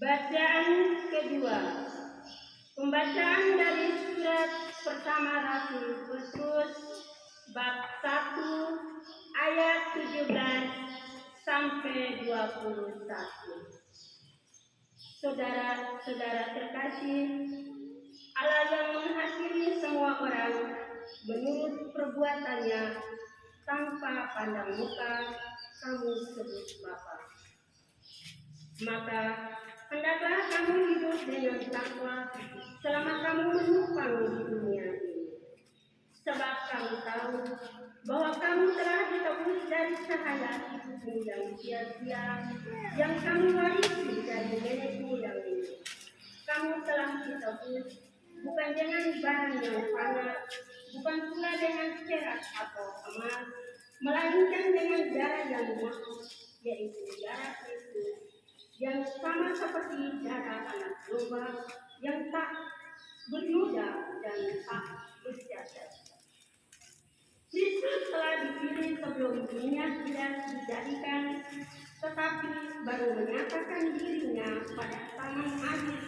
Bacaan kedua. Pembacaan dari surat pertama Rasul Petrus bab 1 ayat 17 sampai 21. Saudara-saudara terkasih, Allah yang menghakimi semua orang menurut perbuatannya tanpa pandang muka kamu sebut Bapa. Maka hendaklah kamu hidup dengan takwa selama kamu menumpang di dunia ini. Sebab kamu tahu bahwa kamu telah ditebus dari cahaya hidupmu yang sia-sia yang kamu warisi dari nenek moyang ini. Kamu telah ditebus bukan dengan barang yang fana, bukan pula dengan perak atau emas, melainkan dengan darah yang mahal, yaitu darah Kristus, yang sama seperti darah anak domba yang tak bernoda dan tak bercacat. Kristus telah dipilih sebelum dunia tidak dijadikan, tetapi baru menyatakan dirinya pada zaman akhir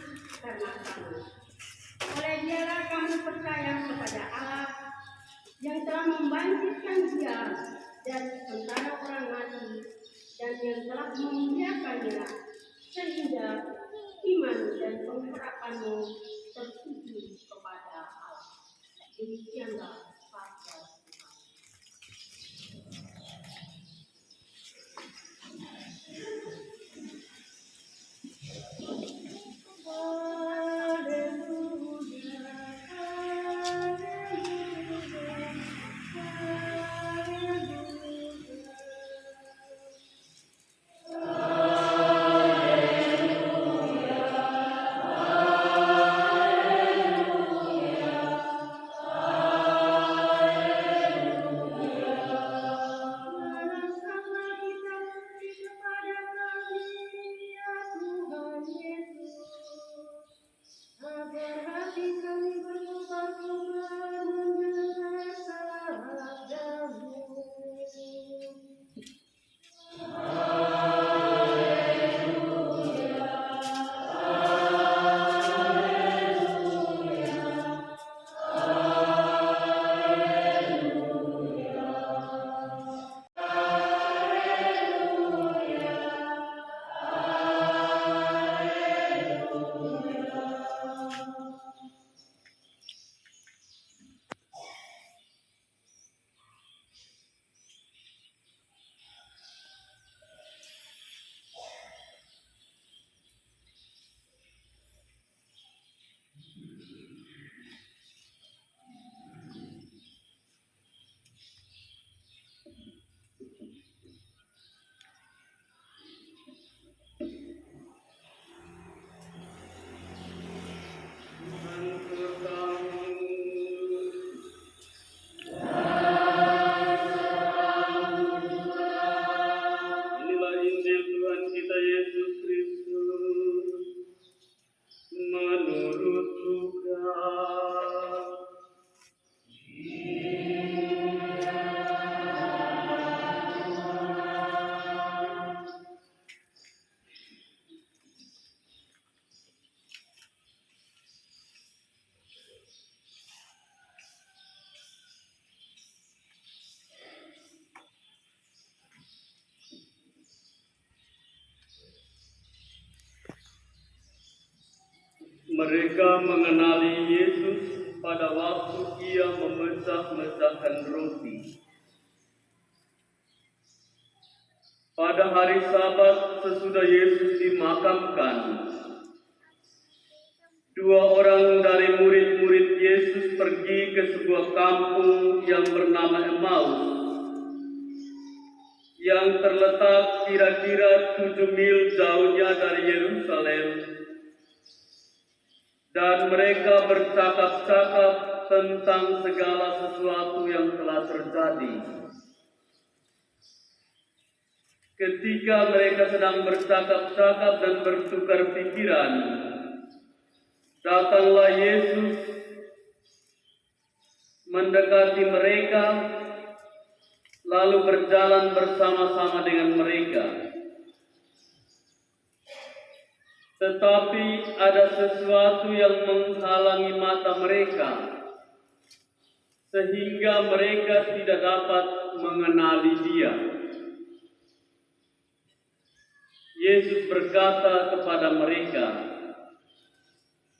karena kamu. Oleh Dialah kamu percaya kepada Allah yang telah membangkitkan Dia dari antara orang mati dan yang telah memuliakannya, sehingga iman dan pengharapanmu tertuju kepada Allah. Demikianlah sabda Mereka mengenali Yesus pada waktu Ia memecah-mecahkan roti. Pada hari Sabat sesudah Yesus dimakamkan, dua orang dari murid-murid Yesus Yesus pergi ke sebuah kampung yang bernama Emmaus, yang terletak kira-kira 7 mil jauhnya dari Yerusalem, dan mereka bercakap-cakap tentang segala sesuatu yang telah terjadi. Ketika mereka sedang bercakap-cakap dan bertukar pikiran, datanglah Yesus mendekati mereka, lalu berjalan bersama-sama dengan mereka. Tetapi ada sesuatu yang menghalangi mata mereka, sehingga mereka tidak dapat mengenali Dia. Yesus berkata kepada mereka,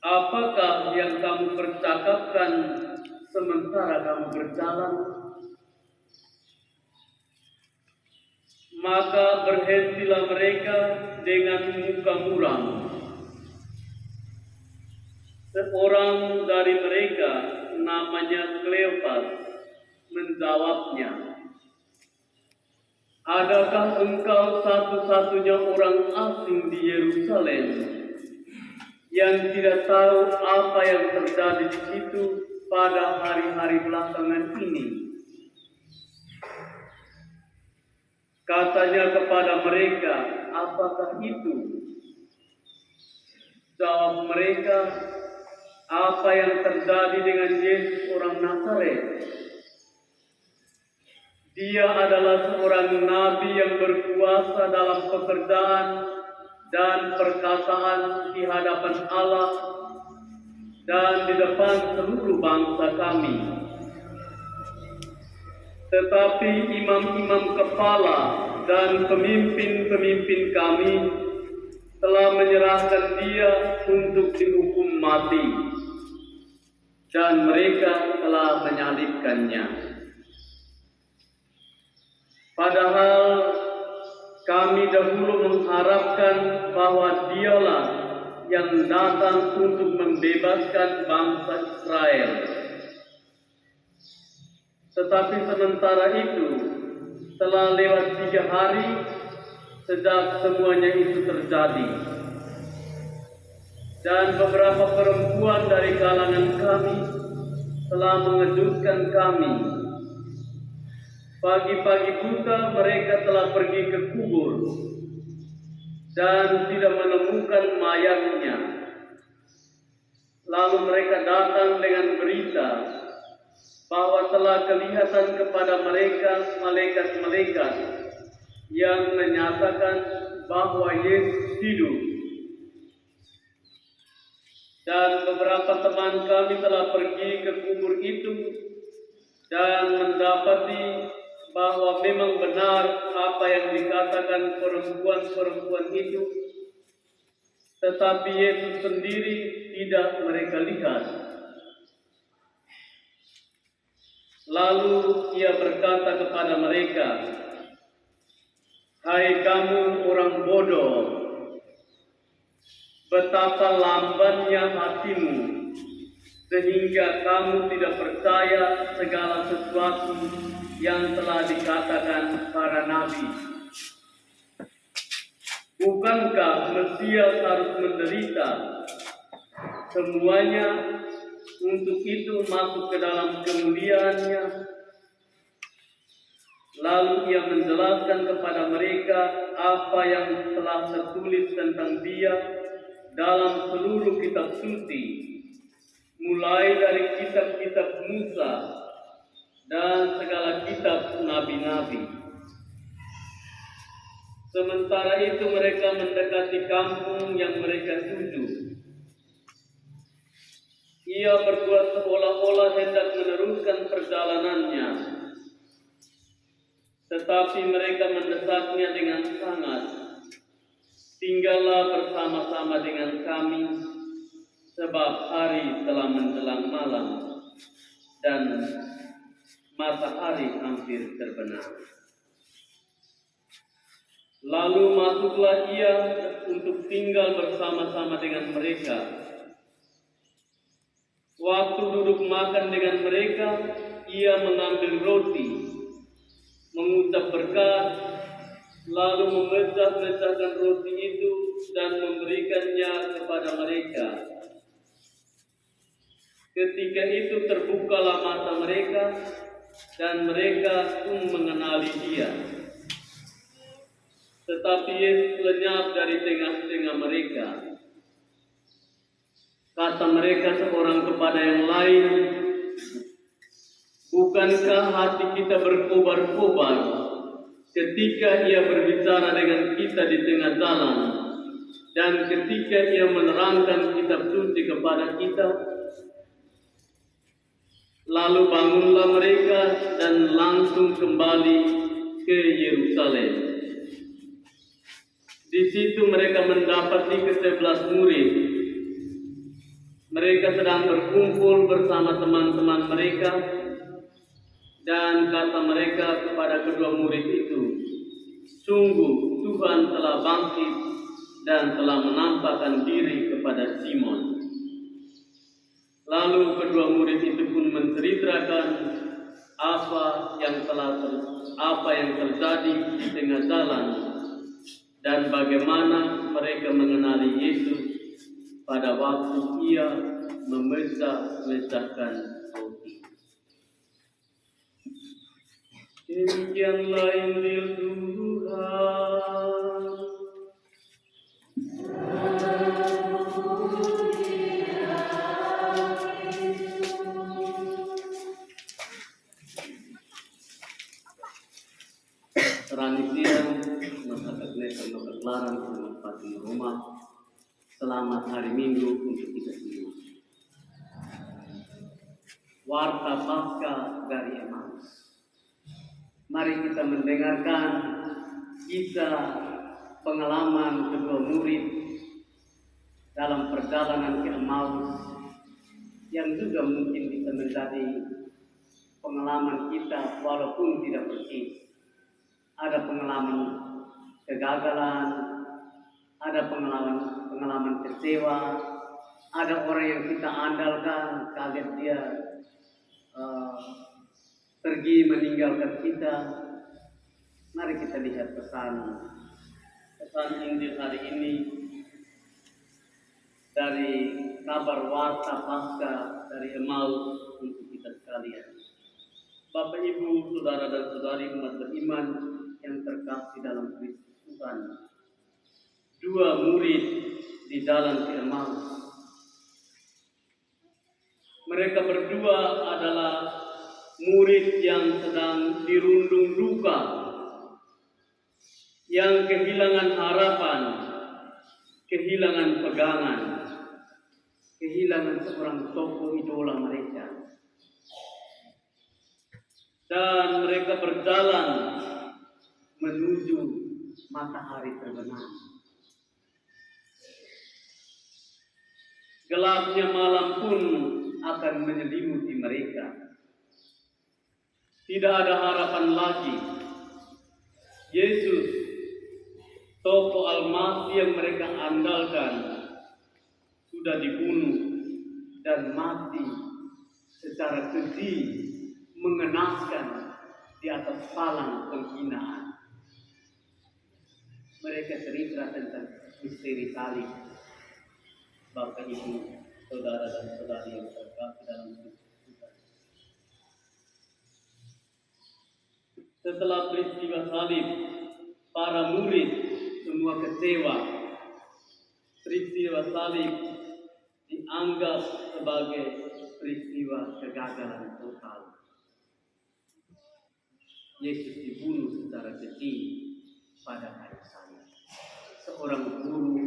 "Apakah yang kamu percakapkan sementara kamu berjalan?" Maka berhentilah mereka dengan muka muram. Seorang dari mereka, namanya Kleopas, menjawabnya, "Adakah engkau satu-satunya orang asing di Yerusalem yang tidak tahu apa yang terjadi di situ pada hari-hari belakangan ini?" Katanya kepada mereka, "Apakah itu?" Jawab mereka, "Apa yang terjadi dengan Yesus orang Nazaret? Dia adalah seorang nabi yang berkuasa dalam pekerjaan dan perkataan di hadapan Allah dan di depan seluruh bangsa kami. Tetapi imam-imam kepala dan pemimpin-pemimpin kami telah menyerahkan Dia untuk dihukum mati, dan mereka telah menyalibkannya. Padahal kami dahulu mengharapkan bahwa Dialah yang datang untuk membebaskan bangsa Israel. Tetapi sementara itu, telah lewat 3 hari sejak semuanya itu terjadi. Dan beberapa perempuan dari kalangan kami telah mengejutkan kami. Pagi-pagi buta mereka telah pergi ke kubur dan tidak menemukan mayatnya. Lalu mereka datang dengan berita bahwa telah kelihatan kepada mereka malaikat-malaikat yang menyatakan bahwa Yesus hidup. Dan beberapa teman kami telah pergi ke kubur itu dan mendapati bahwa memang benar apa yang dikatakan perempuan-perempuan itu, tetapi Yesus sendiri tidak mereka lihat. Lalu Ia berkata kepada mereka, "Hai kamu orang bodoh, betapa lambannya hatimu, sehingga kamu tidak percaya segala sesuatu yang telah dikatakan para nabi. Bukankah Mesias harus menderita semuanya, untuk itu masuk ke dalam kemuliaannya?" Lalu Ia menjelaskan kepada mereka apa yang telah tertulis tentang Dia dalam seluruh kitab suci, mulai dari kitab-kitab Musa dan segala kitab nabi-nabi. Sementara itu mereka mendekati kampung yang mereka tuju. Ia berbuat seolah-olah hendak meneruskan perjalanannya, tetapi mereka mendesaknya dengan sangat. "Tinggallah bersama-sama dengan kami, sebab hari telah menjelang malam dan matahari hampir terbenam." Lalu masuklah Ia untuk tinggal bersama-sama dengan mereka. Waktu duduk makan dengan mereka, ia mengambil roti, mengucap berkat, lalu memecah-mecahkan roti itu dan memberikannya kepada mereka. Ketika itu terbukalah mata mereka, dan mereka pun mengenali dia. Tetapi Yesus lenyap dari tengah-tengah mereka. Kata mereka seorang kepada yang lain, "Bukankah hati kita berkobar-kobar ketika ia berbicara dengan kita di tengah jalan, dan ketika ia menerangkan kitab suci kepada kita?" Lalu bangunlah mereka dan langsung kembali ke Yerusalem. Di situ mereka mendapati ke-11 murid. Mereka sedang berkumpul bersama teman-teman mereka, dan kata mereka kepada kedua murid itu, "Sungguh Tuhan telah bangkit dan telah menampakkan diri kepada Simon." Lalu kedua murid itu pun menceritakan apa yang terjadi di tengah jalan dan bagaimana mereka mengenali Yesus pada waktu ia memecah-mecahkan roti. Demikianlah Injil Tuhan. Selanjutnya, masyarakat Kristen berkelarang menempati rumah. Selamat hari Minggu untuk kita semua. Warta Paskah dari Emmaus. Mari kita mendengarkan kisah pengalaman kedua murid dalam perjalanan ke Emmaus, yang juga mungkin bisa menjadi pengalaman kita walaupun tidak persis. Ada pengalaman kegagalan, ada pengalaman kecewa, ada orang yang kita andalkan, kaget dia pergi meninggalkan kita. Mari kita lihat pesan Injil hari ini dari kabar warta Paskah dari Emmaus untuk kita sekalian. Bapak, Ibu, saudara dan saudari umat beriman yang terkasih dalam Kristus Tuhan. Dua murid di jalan ke Emmaus. Mereka berdua adalah murid yang sedang dirundung duka, yang kehilangan harapan, kehilangan pegangan, kehilangan seorang tokoh idola mereka. Dan mereka berjalan menuju matahari terbenam. Gelapnya malam pun akan menyelimuti mereka. Tidak ada harapan lagi. Yesus, tokoh Almasi yang mereka andalkan, sudah dibunuh dan mati secara keji, mengenaskan di atas palang penghinaan. Mereka cerita tentang misteri salib. Bapak, Ibu, saudara dan saudari yang terkasih dalam Kristus Tuhan. Setelah peristiwa salib, para murid semua kecewa. Peristiwa salib dianggap sebagai peristiwa kegagalan total. Yesus dibunuh secara keji pada kayu salib. Seorang guru,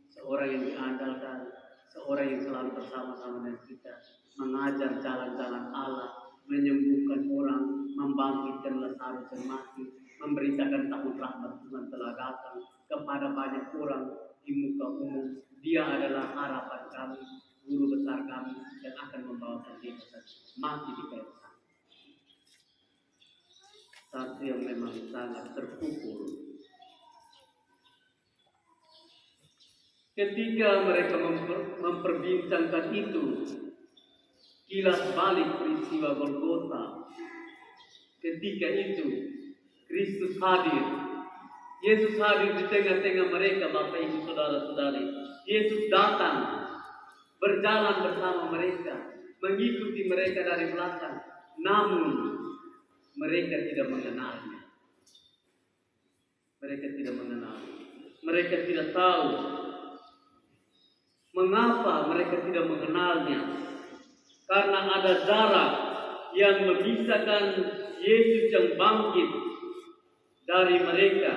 seorang yang diandalkan, seorang yang selalu bersama-sama dengan kita, mengajar jalan-jalan Allah, menyembuhkan orang, membangkitkan Lazarus yang mati, memberitakan tahun rahmat Tuhan telah datang kepada banyak orang di muka umum. Dia adalah harapan kami, guru besar kami yang akan membawakan dia mati di kayu salib. Satu yang memang sangat terpukul. Ketika mereka memperbincangkan itu, kilas balik peristiwa Golgota. Ketika itu Kristus hadir. Yesus hadir di tengah-tengah mereka, Bapak Ibu Saudara-saudari. Yesus datang berjalan bersama mereka, mengikuti mereka dari belakang. Namun mereka tidak mengenalnya. Mereka tidak mengenal. Mereka tidak tahu mengapa mereka tidak mengenalnya. Karena ada jarak yang memisahkan Yesus yang bangkit dari mereka.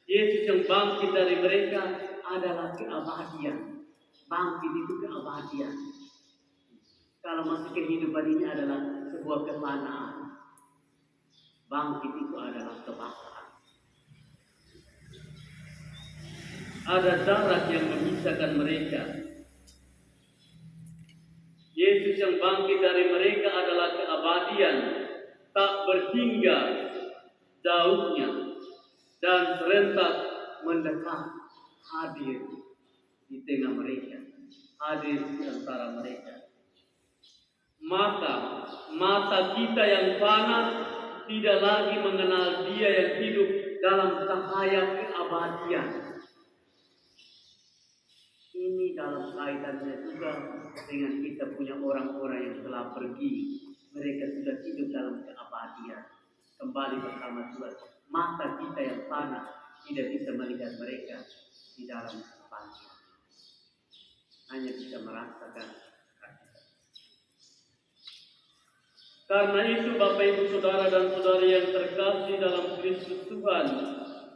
Yesus yang bangkit dari mereka adalah keabadian. Bangkit itu keabadian. Kalau masih kehidupan ini adalah sebuah kefanaan. Bangkit itu adalah kebangkitan. Ada jarak yang memisahkan mereka. Yesus yang bangkit dari mereka adalah keabadian, tak berhingga jauhnya, dan serentak mendekat, hadir di tengah mereka, hadir di antara mereka. Maka mata kita yang fana tidak lagi mengenal Dia yang hidup dalam cahaya keabadian. Ini dalam kaitannya juga dengan kita punya orang-orang yang telah pergi. Mereka sudah hidup dalam keabadian, kembali bersama Tuhan. Mata kita yang fana tidak bisa melihat mereka di dalam keabadian. Hanya bisa merasakan. Karena itu Bapak Ibu Saudara dan Saudari yang terkasih dalam Kristus Tuhan,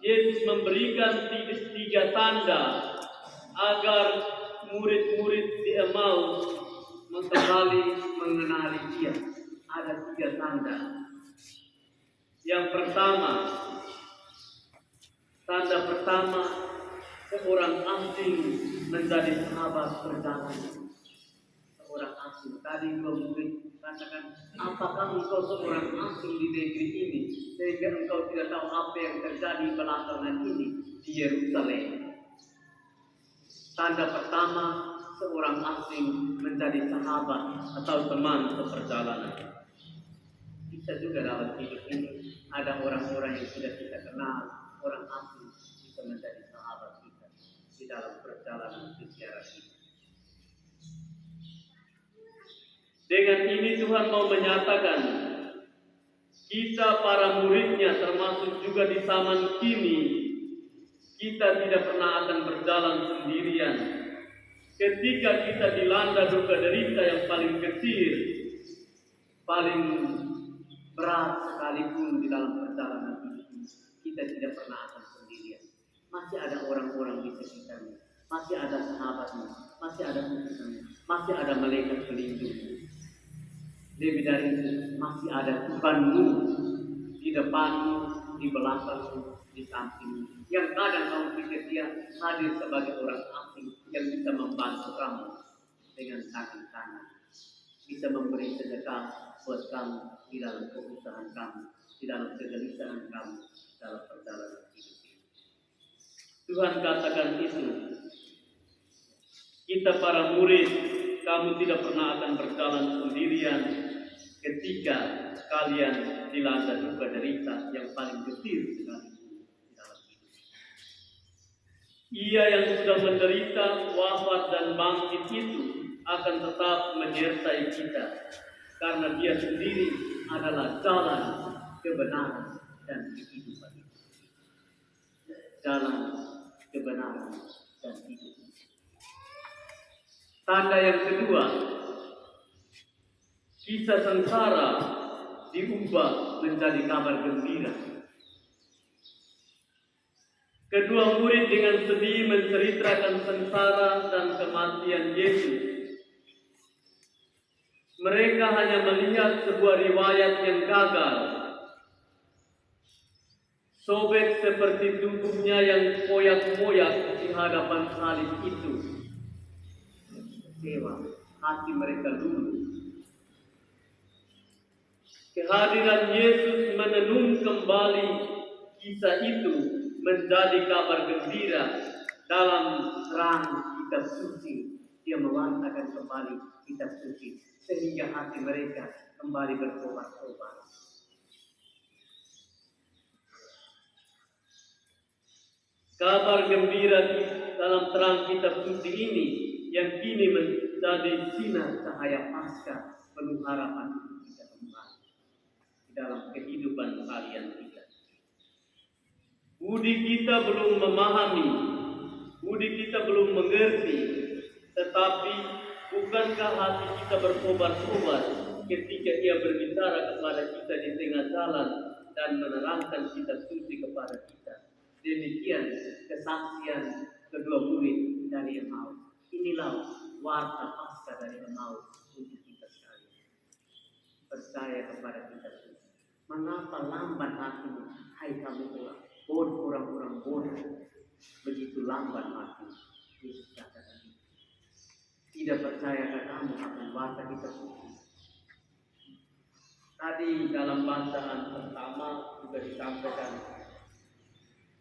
Yesus memberikan tiga tanda agar murid-murid di Emmaus kembali mengenali Dia. Ada 3 tanda. Yang pertama, tanda pertama, seorang asing menjadi sahabat perjalanan. Seorang asing. Tadi dua murid katakan, apakah engkau seorang asing di negeri ini sehingga engkau tidak tahu apa yang terjadi belakangan ini di Yerusalem? Tanda pertama, seorang asing menjadi sahabat atau teman seperjalanan. Bisa juga dalam hidup ini ada orang-orang yang sudah kita kenal, orang asing bisa menjadi sahabat kita di dalam perjalanan sejarah kita. Dengan ini Tuhan mau menyatakan kita para muridnya, termasuk juga di zaman kini, kita tidak pernah akan berjalan sendirian. Ketika kita dilanda duka derita yang paling kecil, paling berat sekalipun di dalam perjalanan ini, kita tidak pernah akan sendirian. Masih ada orang-orang di sekitarnya, masih ada sahabatnya, masih ada musuhnya, masih ada malaikat pelindung. Lebih dari itu, masih ada Tuhanmu di depanmu, di belakangmu, di sampingmu. Yang kadang kamu pikir Dia hadir sebagai orang asing yang bisa membantu kamu dengan tangan kanan, bisa memberi sedekah buat kamu di dalam keusahaan kamu, di dalam kegelisahan kamu, dalam perjalanan hidup ini. Tuhan katakan itu. Kita para murid, kamu tidak pernah akan berjalan sendirian ketika kalian dilanda duka derita yang paling getir sekali di dalam hidup. Ia yang sudah menderita, wafat dan bangkit itu akan tetap menyertai kita, karena Dia sendiri adalah jalan, kebenaran, dan kehidupan. Jalan, kebenaran, dan hidup. Tanda yang kedua, kisah sengsara diubah menjadi kabar gembira. Kedua murid dengan sedih menceritakan sengsara dan kematian Yesus. Mereka hanya melihat sebuah riwayat yang gagal, sobek seperti tubuhnya yang koyak-koyak di hadapan salib itu. Kecewa, hati mereka luluh. Kehadiran Yesus menenun kembali kisah itu menjadi kabar gembira dalam terang kitab suci, di Dia mewartakan kembali kitab suci sehingga hati mereka kembali bertobat-tobat. Kabar gembira dalam terang kitab suci ini yang kini menjadi sinar cahaya Paskah penuh harapan untuk kita kembali di dalam kehidupan harian kita. Budi kita belum memahami, budi kita belum mengerti, tetapi bukankah hati kita bertobat-tobat ketika Ia berbicara kepada kita di tengah jalan dan menerangkan kitab suci kepada kita? Demikian kesaksian kedua murid dari Emmaus. Inilah warta Paskah dari Emmaus untuk kita sekalian. Percaya kepada kitab suci. Mengapa lamban hatimu, hai kamu orang-orang bodoh, begitu lamban hatimu? Yesus katakan, tidak percayakah kamu akan warta kitab suci? Tadi dalam bacaan pertama juga disampaikan,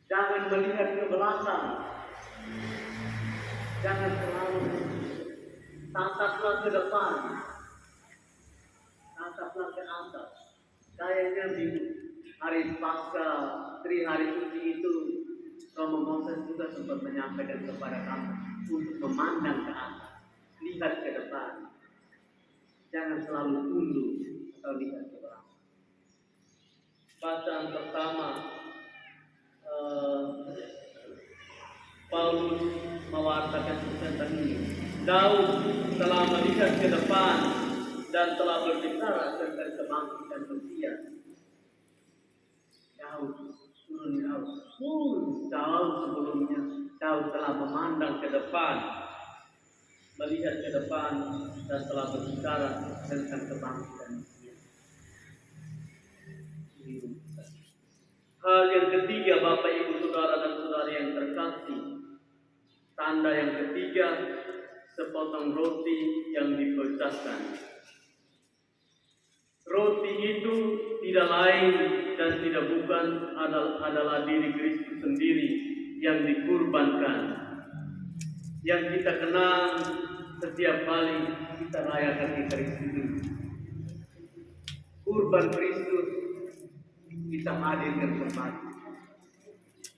jangan melihat ke belakang, jangan selalu tataplah ke depan, tataplah ke atas. Kayaknya di hari Paskah, hari suci itu, Romo Moses juga sempat menyampaikan kepada kamu untuk memandang ke atas, lihat ke depan, jangan selalu tunduk atau lihat ke belakang. Bacaan pertama, Paulus mewartakan tentang ini. Daud telah melihat ke depan dan telah berbicara tentang kebangkitan Mesia. Daud sebelumnya Daud telah memandang ke depan, melihat ke depan dan telah berbicara tentang kebangkitan Mesia. Hal yang ketiga, Bapak Ibu Saudara dan Saudari yang terkasih, tanda yang ketiga, sepotong roti yang dipecahkan. Roti itu tidak lain dan tidak bukan adalah diri Kristus sendiri yang dikurbankan, yang kita kenal setiap kali kita rayakan Ekaristi ini. Kurban Kristus kita hadirkan kembali,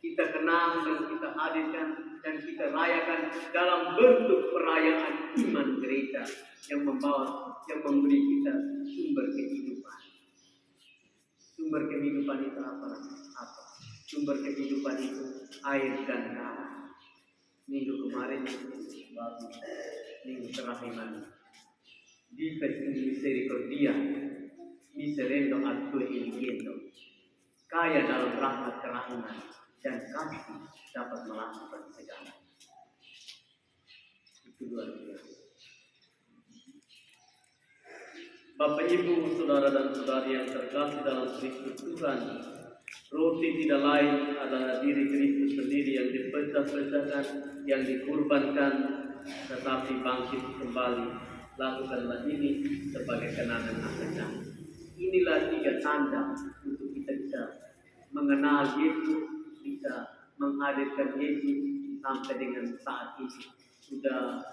kita kenal dan kita hadirkan dan kita rayakan dalam bentuk perayaan iman gereja yang memberi kita sumber kehidupan. Sumber kehidupan itu apa? Sumber kehidupan itu air dan darah. Minggu kemarin bagus, minggu terakhir di misericordia, miserendo al tuo eligiendo, kaya dalam rahmat kerahiman dan kasih dapat melakukan segala. Itu luar biasa. Bapak Ibu, Saudara dan Saudari yang terkasih dalam Kristus Tuhan, roti tidak lain adalah diri Kristus sendiri yang dipecah-pecahkan, yang dikurbankan, tetapi bangkit kembali. Lakukanlah ini sebagai kenangan akannya. Inilah tiga tanda untuk kita bisa mengenal Yesus, bisa menghadirkan Yesus sampai dengan saat ini. Sudah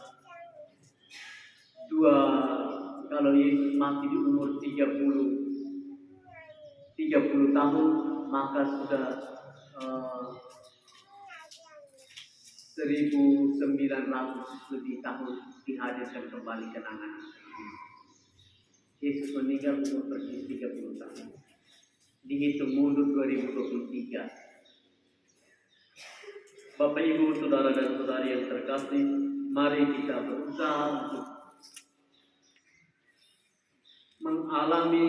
kalau Yesus mati di umur 30 tahun, maka sudah 1900 lebih tahun dihadirkan kembali kenangan. Yesus meninggal umur persis 30 tahun. Dihitung mundur 2023. Bapak Ibu, Saudara dan Saudari yang terkasih, mari kita berusaha untuk mengalami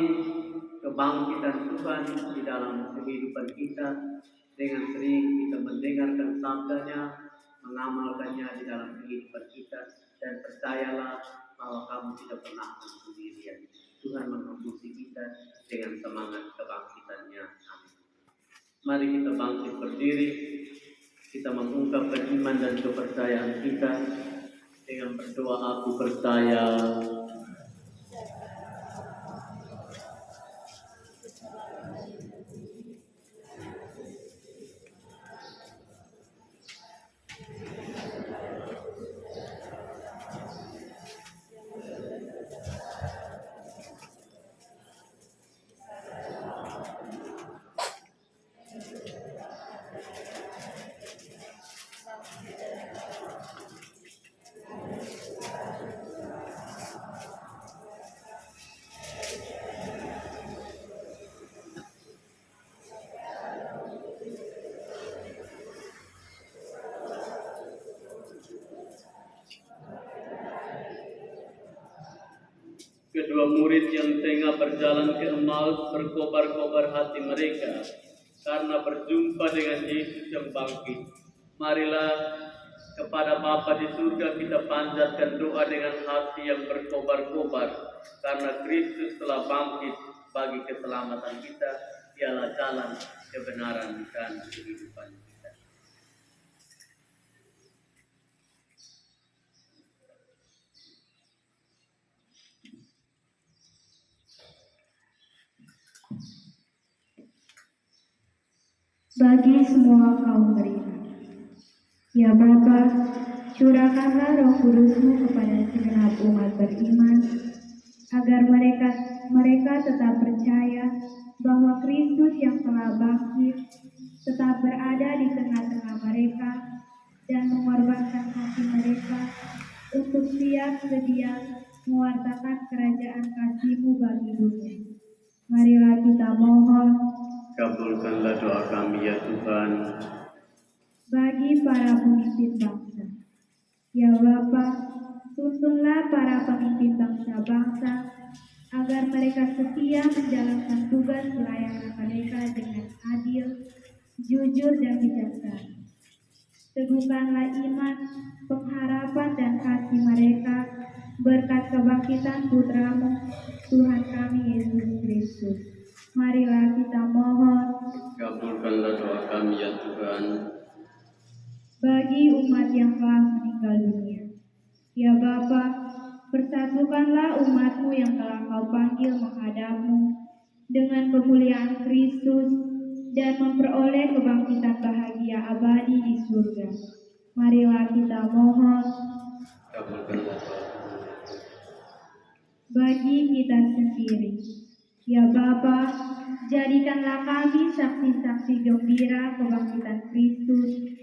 kebangkitan Tuhan di dalam kehidupan kita dengan sering kita mendengarkan sabdanya, mengamalkannya di dalam kehidupan kita, dan percayalah bahwa kamu tidak pernah akan sendirian. Tuhan menghembusi kita dengan semangat kebangkitannya. Amin. Mari kita bangkit berdiri, kita mengungkapkan iman dan kepercayaan kita dengan berdoa, aku percaya. kedua-dua murid yang tengah berjalan ke Emmaus berkobar-kobar hati mereka karena berjumpa dengan Yesus yang bangkit. Marilah kepada Bapa di surga kita panjatkan doa dengan hati yang berkobar-kobar karena Kristus telah bangkit bagi keselamatan kita. Dialah jalan, kebenaran, dan kehidupan kita. Bagi semua kaum beriman, ya Bapa, curahkanlah Roh Kudus-Mu kepada segenap umat beriman, agar mereka tetap percaya bahwa Kristus yang telah bangkit tetap berada di tengah-tengah mereka dan mengorbankan hati mereka untuk siap sedia mewartakan kerajaan kasih-Mu bagi dunia. Marilah kita mohon. Kabulkanlah doa kami ya Tuhan. Bagi para pemimpin bangsa, ya Bapa, tuntunlah para pemimpin bangsa-bangsa agar mereka setia menjalankan tugas pelayanan mereka dengan adil, jujur, dan bijaksana. Teguhkanlah iman, pengharapan, dan hati mereka berkat kebangkitan Putra-Mu, Tuhan kami Yesus Kristus. Marilah kita mohon. Kabulkanlah doa kami ya Tuhan. Bagi umat yang telah meninggal dunia, ya Bapa, persatukanlah umat-Mu yang telah Kau panggil menghadap-Mu dengan kemuliaan Kristus dan memperoleh kebangkitan bahagia abadi di surga. Marilah kita mohon. Kabulkanlah doa kami. Bagi kita sendiri, ya Bapa, jadikanlah kami saksi-saksi gembira kebangkitan Kristus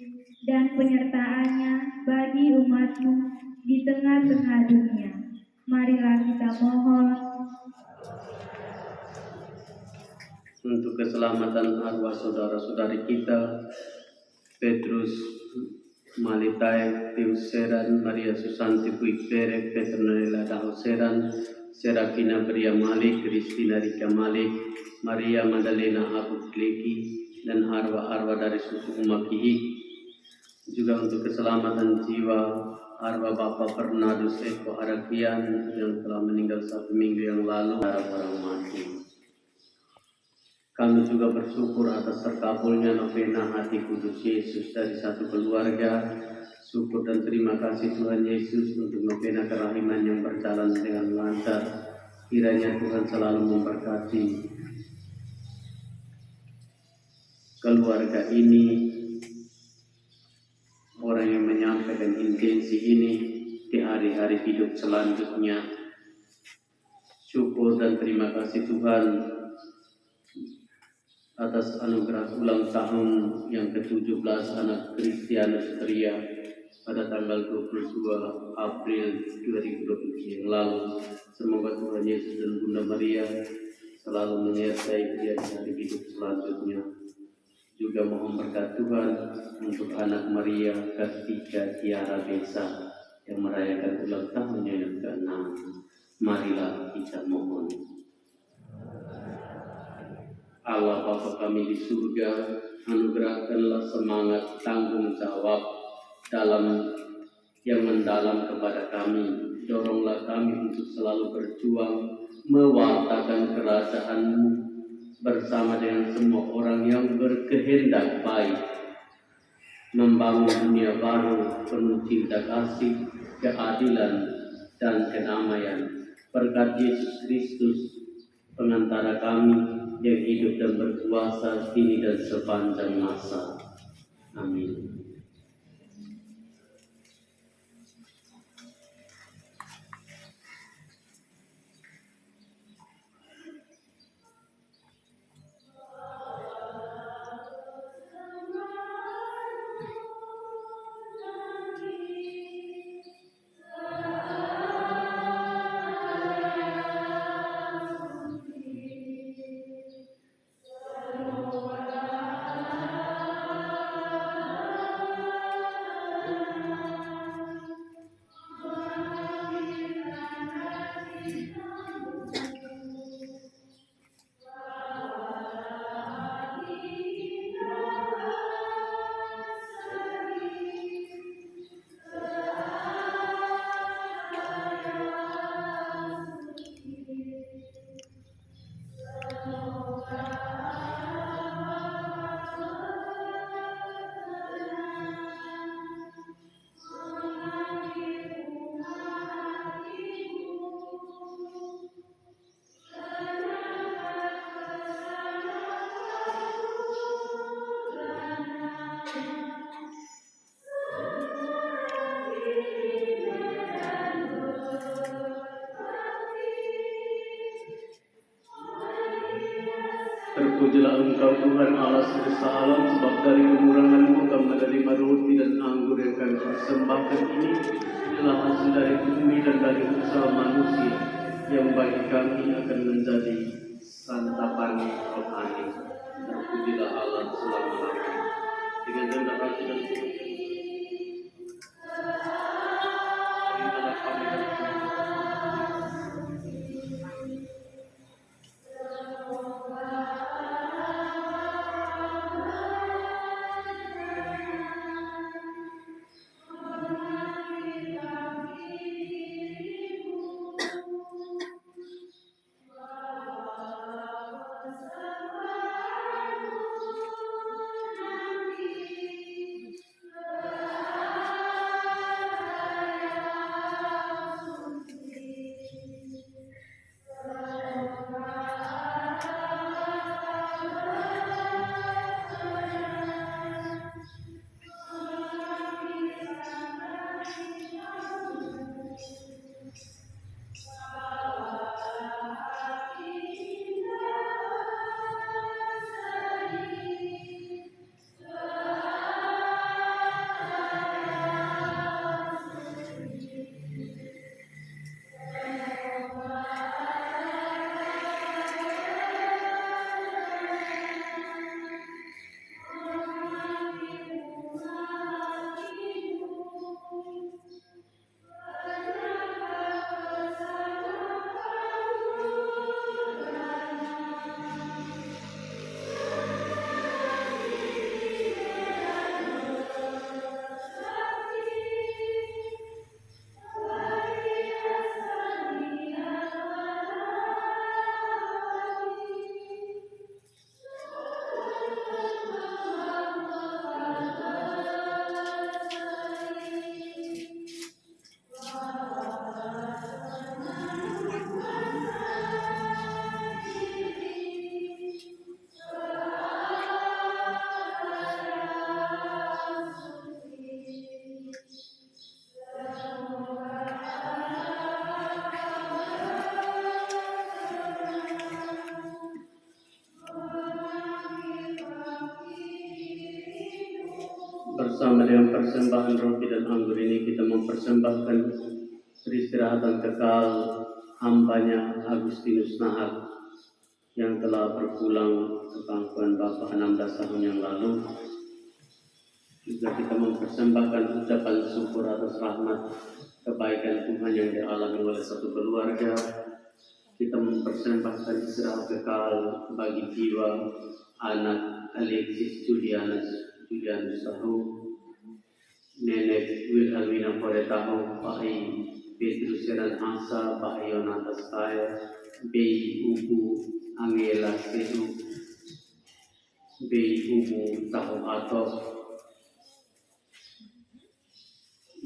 dan penyertaannya bagi umat-Mu di tengah-tengah dunia. Marilah kita mohon. Untuk keselamatan arwah saudara-saudari kita, Petrus Malitai Tius Seran, Maria Susanti Puig Perek, Petronella Daho Seran, Serafina Maria Malik, Kristina Rika Malik, Maria Magdalena Abu Kleki, dan arwah-arwah dari suku umat Kihik. Juga untuk keselamatan jiwa arwah Bapak Bernardus Eko Arakian yang telah meninggal 1 minggu yang lalu, orang mati. Kami juga bersyukur atas terkabulnya novena Hati Kudus Yesus dari satu keluarga. Syukur dan terima kasih Tuhan Yesus untuk novena kerahiman yang berjalan dengan lancar. Kiranya Tuhan selalu memberkati keluarga ini, orang yang menyampaikan intensi ini di hari-hari hidup selanjutnya. Syukur dan terima kasih Tuhan atas anugerah ulang tahun yang ke-17 anak Kristianus Tria pada tanggal 22 April 2023 yang lalu. Semoga Tuhan Yesus dan Bunda Maria selalu menyertai dia di hari hidup selanjutnya. Juga mohon berkat Tuhan untuk anak Maria Kartika Tiara Besa yang merayakan ulang tahunnya yang ke-6. Marilah kita mohon. Allah Bapa kami di surga, anugerahkanlah semangat tanggung jawab dalam yang mendalam kepada kami. Doronglah kami untuk selalu berjuang mewartakan kerajaan-Mu bersama dengan semua orang yang berkehendak baik, membangun dunia baru penuh cinta kasih, keadilan, dan kedamaian. Berkat Yesus Kristus, pengantara kami yang hidup dan berkuasa kini dan sepanjang masa. Amin. Terpujilah Engkau Tuhan Allah semesta alam, sebab dari kemurahan-Mu Kau menerima roti dan anggur yang kami persembahkan ini adalah hasil dari bumi dan dari usaha manusia yang bagi kami akan menjadi santapan rohani. Terpujilah Allah selama-lamanya. Dengan rendah hati dan terimalah kami dan bersama dengan persembahan roti dan anggur ini kita mempersembahkan peristirahatan kekal hambanya Agustinus Nahar yang telah berpulang ke pangkuan Bapa 16 tahun yang lalu. Juga kita mempersembahkan ucapan syukur atas rahmat kebaikan Tuhan yang dialami oleh satu keluarga. Kita mempersembahkan istirahat kekal bagi jiwa anak Alexis Julianus Tahu, Nenek Wilhelmina Tahu, Pak Petrus Seran Asa, Pak Yonatas Kaya, Bei Ubu Angela Sedu, Bei Ubu Tahu Atok.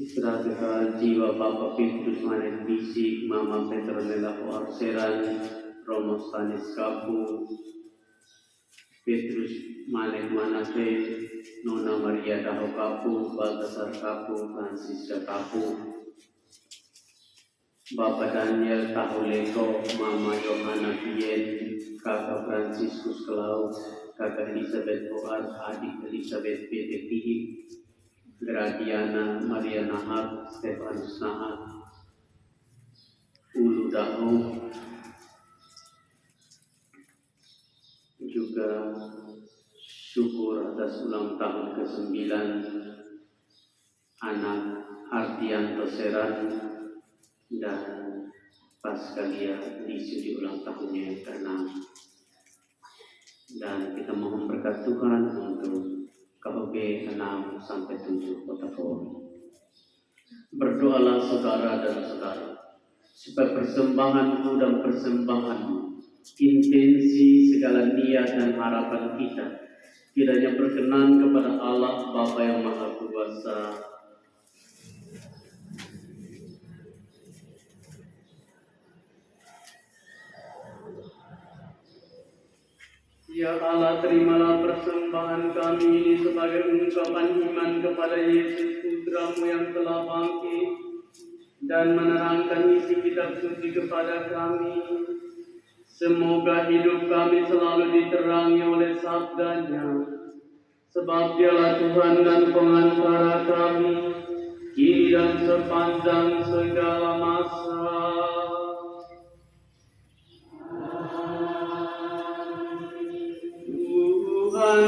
Istirahat kekal jiwa Bapak Petrus Manet Bisik, Mama Petronella Arseran, Romo Stanis Kapu, Petrus Manek Manase, Nona Maria Daho Kapu, Baltasar Kapu, Francisca Kapu, Bapak Daniel Tahuleko, Mama Yohana Pien, Kakak Franciscus Klau, Kakak Elizabeth Boar, Adik Elizabeth Petetihi, Gradiana Maria Nahar, Stefanus Nahar, Ulu Daho, juga syukur atas ulang tahun ke-9 anak Ardianto Seran dan Paskalia di sudi ulang tahunnya yang ke-6. Dan kita mohon berkat Tuhan untuk KHB 6 sampai 7 Kota Polri. Berdoalah saudara dan saudara supaya persembahanku dan persembahanmu, intensi segala niat dan harapan kita kiranya berkenan kepada Allah Bapa yang Maha Kuasa. Ya Allah, terimalah persembahan kami ini sebagai ungkapan iman kepada Yesus Putra-Mu yang telah bangkit dan menerangkan isi kitab suci kepada kami. Semoga hidup kami selalu diterangi oleh sabdanya, sebab dialah Tuhan dan pengantara kami, kini dan sepanjang segala masa. Tuhan